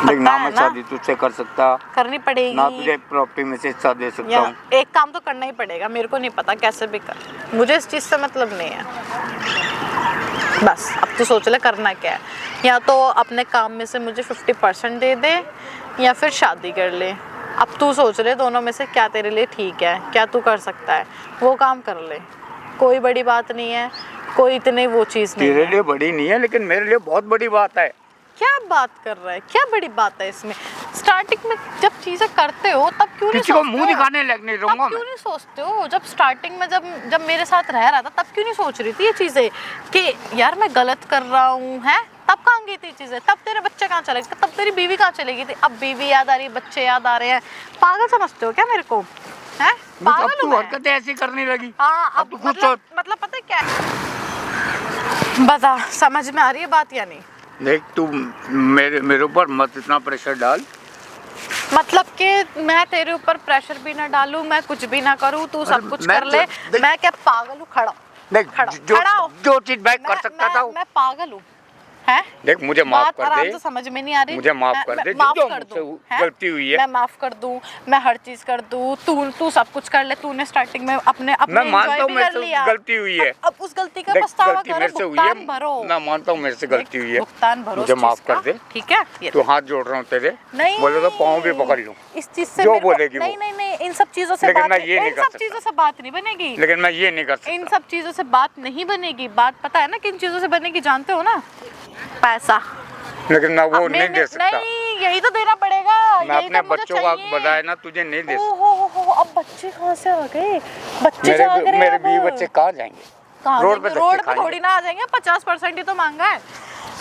देख, ना है मैं ना? शादी तुझसे कर सकता, करनी पड़ेगी ना तुझे प्रॉपर्टी में से हिस्सा दे सकता या हूँ। एक काम तो करना ही पड़ेगा, मेरे को नहीं पता कैसे भी कर, मुझे इस चीज़ से मतलब नहीं है। बस अब तो सोच ले करना क्या है। या तो अपने काम में से मुझे 50% दे दे या फिर शादी कर ले। अब तू सोच ले दोनों में से क्या तेरे लिए ठीक है, क्या तू कर सकता है, वो काम कर ले। कोई बड़ी बात नहीं है, कोई इतनी वो चीज़ नहीं तेरे है। लिए बड़ी नहीं है, लेकिन मेरे लिए बहुत बड़ी बात है। क्या बात कर रहा है? क्या बड़ी बात है इसमें? स्टार्टिंग में जब चीजें करते हो तब क्यों नहीं किसी को सोचते मुंह हो? दिखाने लग नहीं रहूंगा तब क्यों मैं। नहीं सोचते हो? जब स्टार्टिंग में जब मेरे साथ रह रहा था तब क्यों नहीं सोच रही थी ये चीजें कि यार मैं गलत कर रहा हूँ, है? तब कहाँ गई थी चीजें? तब तेरे बच्चे कहाँ चले गए? तब तेरी बीवी कहाँ चलेगी थी? अब बीवी याद आ रही है, बच्चे याद आ रहे हैं। पागल समझते हो क्या मेरे को? है अब पागल तू हूँ मैं? हरकतें ऐसी करने लगी। हाँ, अब अब तू खुद सोच। मतलब पता है क्या है? बता, समझ में आ रही है बात या नहीं? देख, तू मेरे ऊपर मत इतना प्रेशर डाल। मतलब कि मैं तेरे ऊपर प्रेशर भी ना डालूं, मैं कुछ भी ना करूं, तू सब कुछ मैं कर ले। देख- मैं क्या पागल हूँ? खड़ा देख, खड़ा हो। जो चीज मैं कर सकता था, मैं पागल हूँ, है? देख मुझे माफ बात कर आराम दे। से समझ में नहीं आ रही। मुझे माफ कर दे, माफ जो कर मुझसे दूं, हैं? गलती हुई है। मैं माफ कर दूं, मैं हर चीज कर दूं, तू सब कुछ कर ले। तूने स्टार्टिंग में अपने मैं मानता enjoy हूँ भी मेरे कर से लिया। गलती हुई है। अब उस गलती का देख, पछतावा गलती करो, मेरे से हुई है। भुगतान भरो। मैं मानता हूँ मेरे से गलती हुई है। भुगतान भरो मुझे उस माफ चीज़ कर का, दे। ठीक है? ये तो हाथ जोड़ रहा हूँ तेरे। नहीं, बोले तो पाँव भी पकड़ लूँ। इस चीज से जो मेरे को- बोलेगी वो। नहीं, इन सब चीजों से लेकिन बात मैं ये नहीं इन कर सब सकता। चीजों से बात नहीं बनेगी। लेकिन मैं ये नहीं कर सकता। इन सब चीजों से बात नहीं बनेगी। बात पता है ना किन चीजों से बनेगी, जानते हो ना? पैसा। लेकिन मैं वो अब नहीं मैंने- दे सकता। नहीं, यही तो देना पड़ेगा। मैं यही अपने तो मुझे बच्चों का चाहिए। बताया ना, तुझे नहीं दे सकता। ओहो, अब बच्चे कहाँ से आ गए? बच्चे जाग रहे हैं मेरे अब। बीवी बच्चे कहाँ जाएंगे? कहाँ रोड पे जाएंगे? रोड धक्के पे खाएंगे। थोड़ी ना आ जाएंगे, 50% ही तो मांगा है।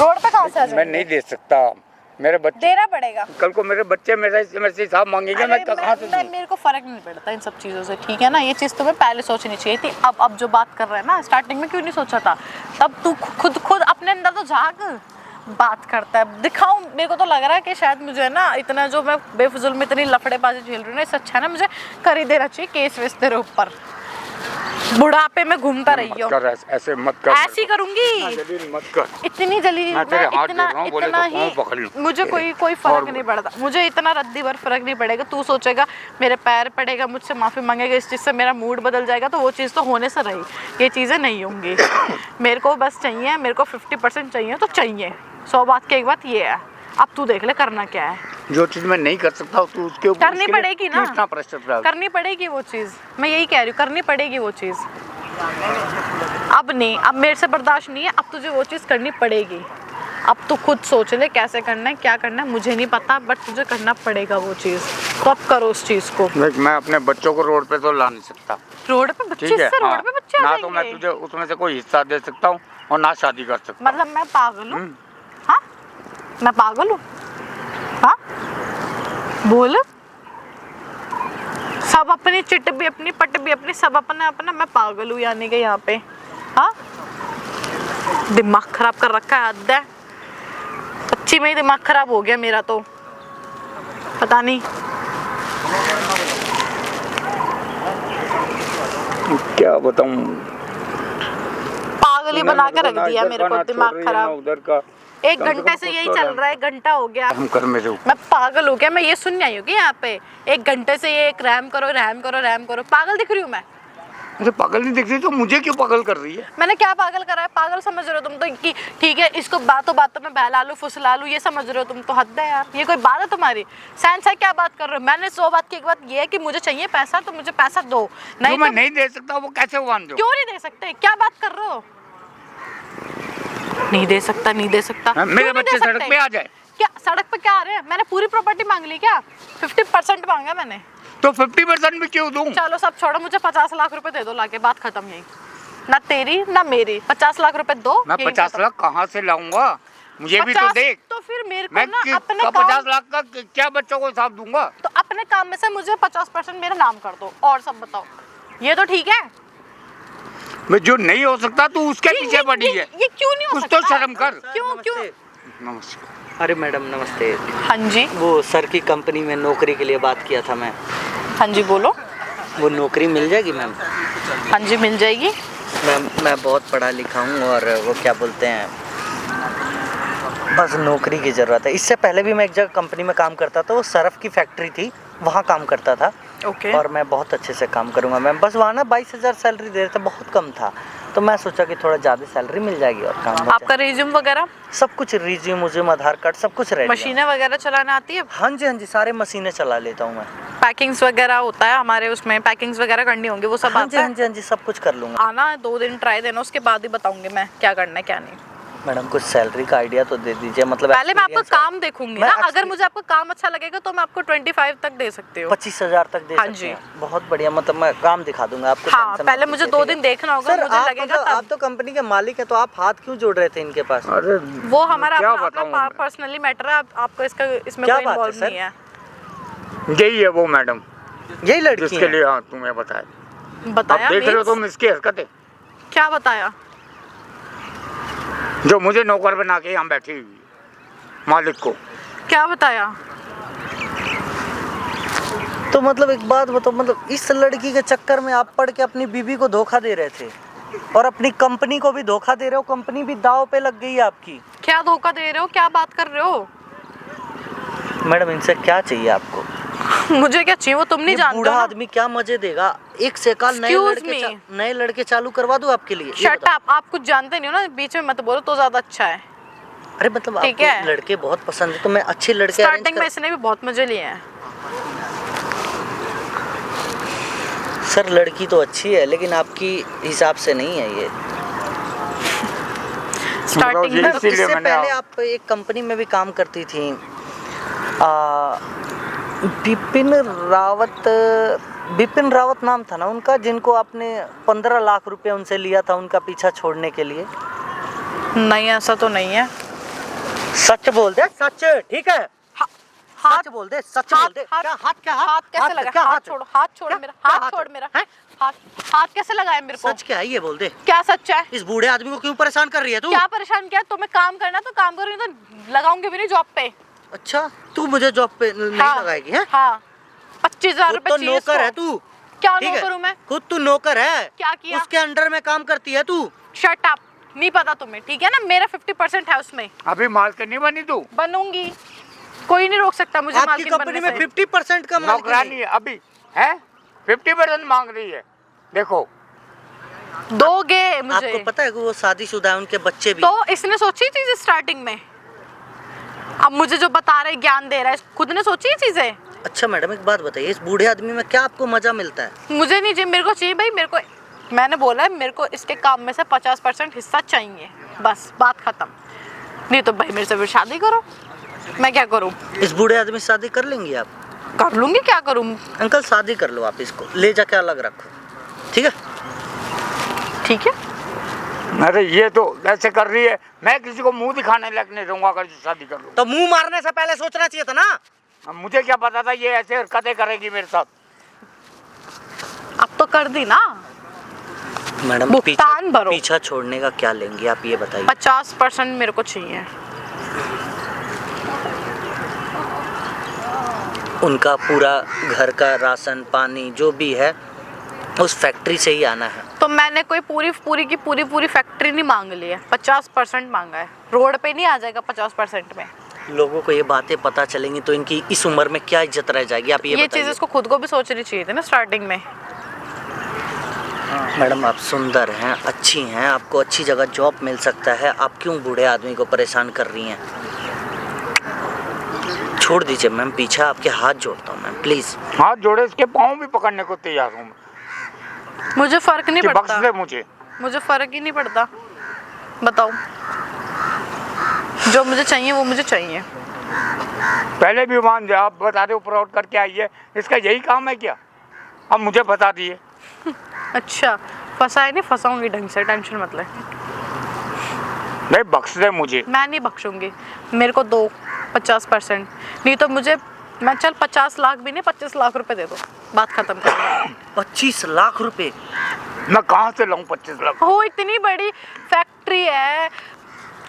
रोड पे कहाँ से आ मैं जाएंगे? नहीं दे सकता। मेरे बच्चे देना पड़ेगा। कल को मेरे बच्चे मेरे से हिसाब मांगेंगे, मैं कहाँ से दूँ? मेरे को फर्क नहीं पड़ता इन सब चीज़ों से, ठीक है ना? ये चीज़ तुम्हें पहले सोचनी चाहिए थी। अब जो बात कर रहे हैं ना, स्टार्टिंग में क्यों नहीं सोचा था? तब तू खुद अपने अंदर तो झाँक। बात करता है दिखाऊं? मेरे को तो लग रहा है कि शायद मुझे ना इतना जो मैं बेफजूल में इतनी लफड़ेबाजी झेल रही हूँ ना, इससे अच्छा ना मुझे कर ही देना चाहिए केस वेस तेरे ऊपर। बुढ़ापे में घूमता रही हो। ऐसे मत कर। ऐसी करूंगी। जलील मत कर। इतनी जली मैं तेरे हाथ इतना जोड़ रहा हूँ, बोले इतना तो पाँव पकड़ ही लूँ। मुझे कोई फर्क नहीं पड़ता। मुझे इतना रद्दी भर फर्क नहीं पड़ेगा। तू सोचेगा मेरे पैर पड़ेगा, मुझसे माफ़ी मांगेगा, इस चीज़ से मेरा मूड बदल जाएगा, तो वो चीज़ तो होने से रही। ये चीज़ें नहीं होंगी। मेरे को बस चाहिए, मेरे को 50% चाहिए तो चाहिए। 100 बात की एक बात ये है। अब तू देख ले करना क्या है। जो चीज मैं नहीं कर सकता तू उसके ऊपर करनी पड़ेगी ना। इतना प्रेशर डाल। करनी पड़ेगी वो चीज़। मैं यही कह रही हूँ, करनी पड़ेगी वो चीज़। अब नहीं, अब मेरे से बर्दाश्त नहीं है। अब तुझे वो चीज़ करनी पड़ेगी। अब तू खुद सोच ले कैसे करना है, क्या करना है, मुझे नहीं पता, बट तुझे करना पड़ेगा वो चीज़। तो अब करो उस चीज़ को। देख, मैं अपने बच्चों को रोड पे तो ला नहीं सकता। रोड पे बच्चे, ठीक है? इससे रोड हाँ। पे बच्चे आ ना जाएंगे। तो मैं तुझे उसमें से कोई हिस्सा दे सकता हूँ और ना शादी कर सकता हूँ। मतलब मैं पागल हूँ? हाँ, मैं पागल हूँ? हाँ, बोल। सब अपनी चिट भी अपनी, पट भी अपनी, सब अपना अपना। मैं पागल हूँ यानी कि यहाँ पे। हाँ, दिमाग खराब कर रखा है, हद है। सच्ची में ही दिमाग खराब हो गया मेरा तो, पता नहीं क्या बताऊं, पागल ही बना के रख दिया मेरे को, दिमाग खराब। उधर का 1 घंटे से यही चल रहा है, 1 घंटा हो गया। हम कर में मैं पागल हो गया। मैं ये सुनने आई हूँ कि यहाँ पे 1 घंटे से ये रैम करो रैम करो रैम करो। पागल दिख रही हूँ मैं? मुझे पागल नहीं दिख रही तो मुझे क्यों पागल कर रही है? मैंने क्या पागल करा है? पागल समझ रहे हो तुम तो कि ठीक है इसको बातों बातों में बहला लूं फुसला लूं, ये समझ रहे हो तुम तो? हद है यार, ये कोई बात है तुम्हारी? साइंस है, क्या बात कर रहे हो? मैंने 100 बात की, एक बात ये है कि मुझे चाहिए पैसा तो मुझे पैसा दो, नहीं मैं तो नहीं दे सकता। वो कैसे मान दो? क्यों नहीं दे सकते? क्या बात कर रहे हो? नहीं दे सकता, नहीं दे सकता। मेरे बच्चे सड़क पे आ जाए। क्या सड़क पे क्या आ रहे हैं? मैंने पूरी प्रॉपर्टी मांग ली क्या? 50% मांगा मैंने। तो 50% भी क्यों दूं? चलो सब छोड़ो, मुझे 50 लाख रुपए दे दो लाके, बात खत्म। यही ना तेरी ना मेरी, 50 लाख रुपए दो। मैं 50 लाख कहाँ से लाऊंगा? मुझे भी तो देख। तो फिर मेरे को मैं ना अपने 50 लाख का क्या बच्चों को हिसाब दूंगा? तो अपने काम में से मुझे 50% मेरा नाम कर दो, और सब बताओ। ये तो ठीक है। मैं जो नहीं हो सकता तू उसके पीछे पड़ी है। ये क्यों नहीं हो कुछ सकता? तो शर्म कर। क्यों? नमस्कार। अरे मैडम नमस्ते। हाँ जी, वो सर की कंपनी में नौकरी के लिए बात किया था मैं। हाँ जी बोलो। वो नौकरी मिल जाएगी मैम? हाँ जी मिल जाएगी। मैम मैं बहुत पढ़ा लिखा हूँ और वो क्या बोलते हैं, बस नौकरी की ज़रूरत है। इससे पहले भी मैं एक जगह कंपनी में काम करता था, वो सरफ की फैक्ट्री थी, वहाँ काम करता था। ओके। और मैं बहुत अच्छे से काम करूँगा मैम। बस वहाँ ना 22,000 सैलरी दे रहे थे, बहुत कम था, तो मैं सोचा कि थोड़ा ज़्यादा सैलरी मिल जाएगी और काम हो आपका रिज्यूम वगैरह सब कुछ, रिज्यूम उज्यूम आधार कार्ड सब कुछ रेडी है। मशीनें वगैरह चलाना आती है? हाँ जी सारे मशीनें चला लेता हूँ मैं। पैकिंग्स वगैरह होता है हमारे उसमें, पैकिंग्स वगैरह करनी होंगी, वो सब आता है? हाँ जी सब कुछ कर लूँगा। आना 2 दिन ट्राई देना, उसके बाद ही बताऊंगी मैं क्या करना है क्या नहीं। मैडम कुछ सैलरी का आइडिया तो दे दीजिए, मतलब पहले मैं आपका काम देखूंगी ना, अगर एक्सपीरियंस मुझे आपका काम अच्छा लगेगा तो मैं आपको 25 तक दे सकती हूँ। 25,000 तक दे हाँ सकते जी। हैं। बहुत बढ़िया, मतलब मैं काम दिखा दूंगा आपको। हाँ, टेंशन पहले मत मुझे लीजिए, 2 ठीक है? दिन देखना होगा, सर मुझे आप लगेगा मतलब आप तब। तो कंपनी के मालिक हैं, तो आप हाथ क्यों जोड़ रहे थे इनके पास? अरे वो हमारा क्या अपना बताऊं मैं? पर्सनली मैटर है, आपको इसमें क्या कोई बात है, इन्वॉल्व सर? नहीं है। यही है वो मैडम यही लड़की जिसके है? लिए हाँ तुम्हें बताया। बताया अब देख रहे हो means? तुम इसकी हरकतें, क्या बताया? जो मुझे नौकर बना के यहाँ बैठी हुई है, मालिक को। क्या बताया? तो मतलब एक बात बताओ, मतलब इस लड़की के चक्कर में आप पड़ के अपनी बीवी को धोखा दे रहे थे और अपनी कंपनी को भी धोखा दे रहे हो, कंपनी भी दाव पे लग गई है आपकी। क्या धोखा दे रहे हो? क्या बात कर रहे हो? मैडम इनसे क्या चाहिए आपको? मुझे क्या चाहिए वो तुम नहीं ये जानते बूढ़ा हो ना? आदमी क्या मजे देगा? एक से काल Excuse me. नए लड़के चालू करवा दूं आपके लिए? ये शट बताओ। अप, आप कुछ जानते नहीं हो ना, बीच में मत बोलो तो ज्यादा अच्छा है। अरे मतलब ठीक आपको है। लड़के बहुत पसंद है, तो मैं अच्छे लड़के स्टार्टिंग में इसने भी बहुत मजे लिए हैं। सर लड़की तो अच्छी है लेकिन आपकी हिसाब से नहीं है ये। स्टार्टिंग ये में इसीलिए इससे मैंने पहले आप एक कंपनी में भी काम करती थी, बिपिन रावत नाम था ना उनका, जिनको आपने 15 लाख रुपए उनसे लिया था उनका पीछा छोड़ने के लिए। नहीं, ऐसा तो नहीं है। सच बोल दे, सच, ठीक है? हाथ सच बोल दे, सच बोल दे। क्या हाथ, क्या हाथ कैसे लगा? क्या हाथ छोड़ो, हाथ छोड़ क्या? मेरा, क्या हाथ हाथ छोड़ है? मेरा। हैं? हाथ कैसे लगाया मेरे को? सच क्या है ये बोल दे। क्या सच है? इस बूढ़े आदमी को क्यों परेशान कर रही है तू? क्या परेशान किया? तुम्हें काम करना तो काम करो, नहीं तो लगाऊंगी भी नहीं जॉब पे। अच्छा तू मुझे जॉब पे नहीं लगाएगी है? हाँ, 25,000 रुपए तो चाहिए नौकर है इसको। तू। क्या ठीक है? नौकर हूँ मैं? खुद तू नौकर है। क्या किया? उसके अंडर में काम करती है तू। शट अप, नहीं पता तुम्हें, ठीक है ना? मेरा 50% है उसमें। अभी मालकिन नहीं बनी तू? बनूंगी, कोई नहीं रोक सकता मुझे आपकी मालकिन कंपनी बनने में से। 50% का मालिक नौकरानी है अभी है, 50% मांग रही है। देखो दोगे मुझे? आपको पता है कि वो शादीशुदा है, उनके बच्चे भी। तो इसने सोची चीज स्टार्टिंग में, अब मुझे जो बता रहे ज्ञान दे रहा है, खुद ने सोची ये चीजें। अच्छा मैडम एक बात बताइए, इस बूढ़े आदमी में क्या आपको मजा मिलता है? मुझे नहीं चाहिए, मेरे को चाहिए भाई, मेरे को, मैंने बोला है मेरे को इसके काम में से 50% हिस्सा चाहिए, बस बात खत्म। नहीं तो भाई मेरे से फिर शादी करो, मैं क्या करूं? इस बूढ़े आदमी से शादी कर लेंगी आप? कर लूंगी, क्या करूं? अंकल शादी कर लो आप, इसको ले जाके अलग रखो, ठीक है? ठीक है। अरे ये तो ऐसे कर रही है, मैं किसी को मुंह दिखाने लगने दूंगा अगर शादी कर लूं। तो मुंह मारने से पहले सोचना चाहिए था ना। अब मुझे क्या पता था ये ऐसे हरकतें करेगी मेरे साथ। अब तो कर दी ना, मैडम भुगतान भरो। पीछा छोड़ने का क्या लेंगे आप ये बताइए। 50% मेरे को चाहिए। उनका पूरा घर का राशन पानी जो भी है उस फैक्ट्री से ही आना है। तो मैंने कोई पूरी फैक्ट्री नहीं मांग ली है, 50% मांगा है। रोड पे नहीं आ जाएगा 50% में। लोगों को ये बातें पता चलेंगी तो इनकी इस उम्र में क्या इज्जत रह जाएगी, आप ये चीज़ बताइए। इसको खुद को भी सोचनी चाहिए थी ना स्टार्टिंग में। मैडम आप सुंदर हैं, अच्छी हैं, आपको अच्छी जगह जॉब मिल सकता है, आप क्यों बूढ़े आदमी को परेशान कर रही हैं। छोड़ दीजिए मैम, पीछे आपके हाथ जोड़ता हूँ मैम, प्लीज़। हाथ जोड़े, इसके पाँव भी पकड़ने को तैयार हूँ मुझे फर्क नहीं कि बख्श पड़ता, दे मुझे फर्क ही नहीं पड़ता। बताओ, जो मुझे चाहिए वो मुझे चाहिए। पहले भी मान जाओ, आप बता रहे हो फ्रॉड करके आई है, इसका यही काम है क्या? अब मुझे बता दिए। अच्छा, फंसाए नहीं, फंसाऊंगी ढंग से, टेंशन मत ले। नहीं, बख्श दे मुझे। मैं नहीं बख्शूंगी, मेरे को दो 50%, नहीं तो मुझे, मैं चल 50 लाख भी नहीं, 25 लाख रुपए दे दो, बात खत्म कर। 25 लाख रुपए? मैं कहाँ से लाऊं 25 लाख? हो, इतनी बड़ी फैक्ट्री है,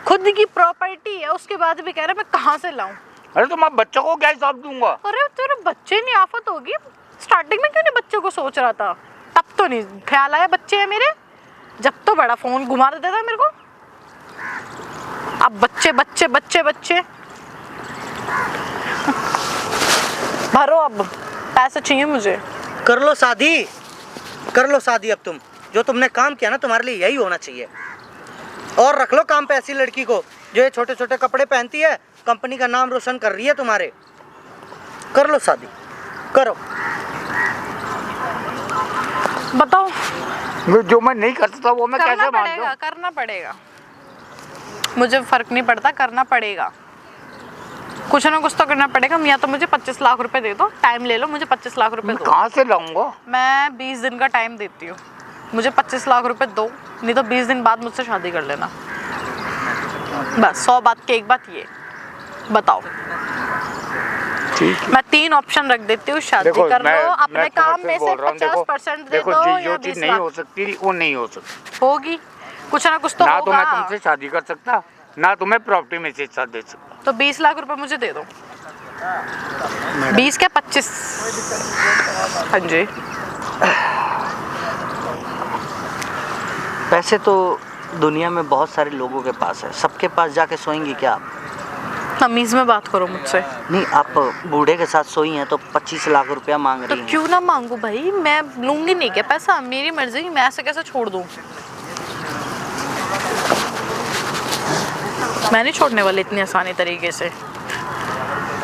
खुद की प्रॉपर्टी है, उसके बाद भी कह रहे मैं कहाँ से लाऊं? अरे तो मैं बच्चों को क्या हिसाब दूंगा? अरे तेरे बच्चे नहीं आफत होगी, स्टार्टिंग में क्यों नहीं बच्चों को सोच रहा था? तब तो नहीं ख्याल आया बच्चे हैं मेरे, जब तो बड़ा फोन घुमा देता था मेरे को। अब बच्चे बच्चे बच्चे बच्चे भरो, अब पैसे चाहिए मुझे। कर लो शादी, कर लो शादी। अब तुम जो तुमने काम किया ना, तुम्हारे लिए यही होना चाहिए। और रख लो काम पे ऐसी लड़की को जो ये छोटे छोटे कपड़े पहनती है, कंपनी का नाम रोशन कर रही है तुम्हारे। कर लो शादी, करो। बताओ, जो मैं नहीं कर सकता वो मैं कैसे मान पड़ेगा, करना पड़ेगा, मुझे फर्क नहीं पड़ता, करना पड़ेगा, कुछ ना कुछ तो करना पड़ेगा। या तो मुझे 25 लाख रुपए दे दो, टाइम ले लो, मुझे 25 लाख रुपए दो। कहाँ से लाऊंगा? मैं 20 दिन का टाइम देती हूँ, मुझे 25 लाख रुपए दो, नहीं तो 20 दिन बाद मुझसे शादी कर लेना। बस 100 बात की एक बात, ये बताओ। ठीक। मैं 3 ऑप्शन रख देती हूँ, शादी कर लो, अपने काम में से 50% दे दो, या जो चीज नहीं हो सकती वो नहीं हो सकती। होगी, कुछ ना कुछ तो ना तो मैं होगा। तुमसे शादी कर सकता, ना तुम्हें प्रॉपर्टी में से हिस्सा दे सकता। तो 20 लाख रुपए मुझे दे दो। 20 क्या 25? हाँ जी। पैसे तो दुनिया में बहुत सारे लोगों के पास है, सबके पास जाके सोएंगी क्या आप? तमीज में बात करो मुझसे। नहीं, आप बूढ़े के साथ सोई हैं तो 25 लाख रुपया मांग तो रही हैं। क्यों ना मांगू भाई, मैं लूंगी नहीं क्या पैसा, मेरी मर्जी, मैं ऐसे कैसे छोड़ दूं? मैं नहीं छोड़ने वाली इतनी आसानी तरीके से,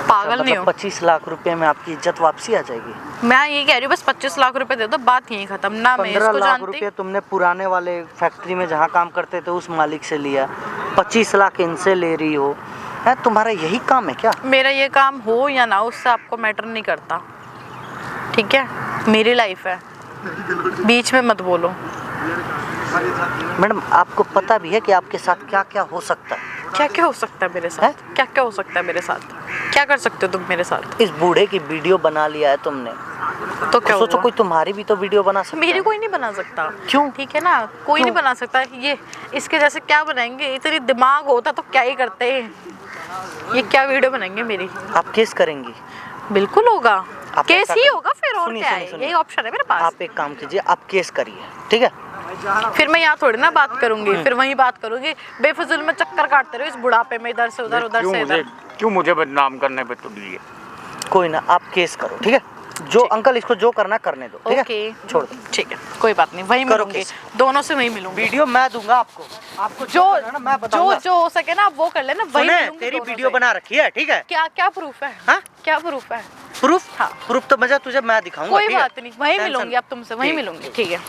पागल नहीं हो। 25 लाख रुपए में आपकी इज्जत वापसी आ जाएगी? मैं ये कह रही हूँ, बस 25 लाख रुपए दे दो, बात यहीं खत्म। ना मैं 15 इसको लाख जानती, रुपए तुमने पुराने वाले फैक्ट्री में जहाँ काम करते थे उस मालिक से लिया, 25 लाख इनसे ले रही हो। है तुम्हारा यही काम है क्या? मेरा ये काम हो या ना, उससे आपको मैटर नहीं करता, ठीक है? मेरी लाइफ है, बीच में मत बोलो। मैडम आपको पता भी है कि आपके साथ क्या क्या हो सकता है? क्या क्या हो सकता है मेरे साथ? क्या क्या हो सकता है मेरे साथ? क्या कर सकते हो तुम मेरे साथ? इस बूढ़े की वीडियो बना लिया है तुमने, तो क्या सोचो हुआ? कोई तुम्हारी भी तो वीडियो बना सकता मेरी है। कोई नहीं बना सकता। क्यों? ठीक है ना, कोई नहीं बना सकता। ये इसके जैसे क्या बनाएंगे? इतनी दिमाग होता तो क्या ही करते हैं। ये क्या वीडियो बनाएंगे मेरी? आप केस करेंगी? बिल्कुल होगा, आप केस ऐसा ही करो। होगा फिर, और सुनिए, क्या सुनिए, है? सुनिए। यही ऑप्शन है मेरे पास। आप एक काम कीजिए, आप केस करिए, ठीक है? फिर मैं यहाँ थोड़ी ना बात करूंगी, फिर वहीं बात करूंगी। बेफिजुल में चक्कर काटते रहो इस बुढ़ापे में, इधर से उधर, उधर से इधर। क्यों मुझे बदनाम करने पे तुली है? कोई ना, आप केस करो, ठीक है? जो अंकल इसको जो करना करने दो, ठीक ओके, है? छोड़ दो। ठीक है, कोई बात नहीं, वहीं करो मिलूंगी, केस। दोनों से वहीं मिलूंगी। वीडियो मैं दूंगा आपको, जो करना मैं बताऊंगा। जो हो सके ना वो कर लेना, वहीं सुने, मिलूंगी तेरी दोनों वीडियो से। बना रखी है, ठीक है? क्या क्या प्रूफ है? हाँ? क्या प्रूफ है? प्रूफ? हाँ। प्रूफ तो मजा तुझे मैं दिखाऊंगा, कोई ठीक है? बात नहीं, वहीं टेंशन- मिलूंगी अब तुमसे, वहीं ठीक। मिलूंगी, ठीक है?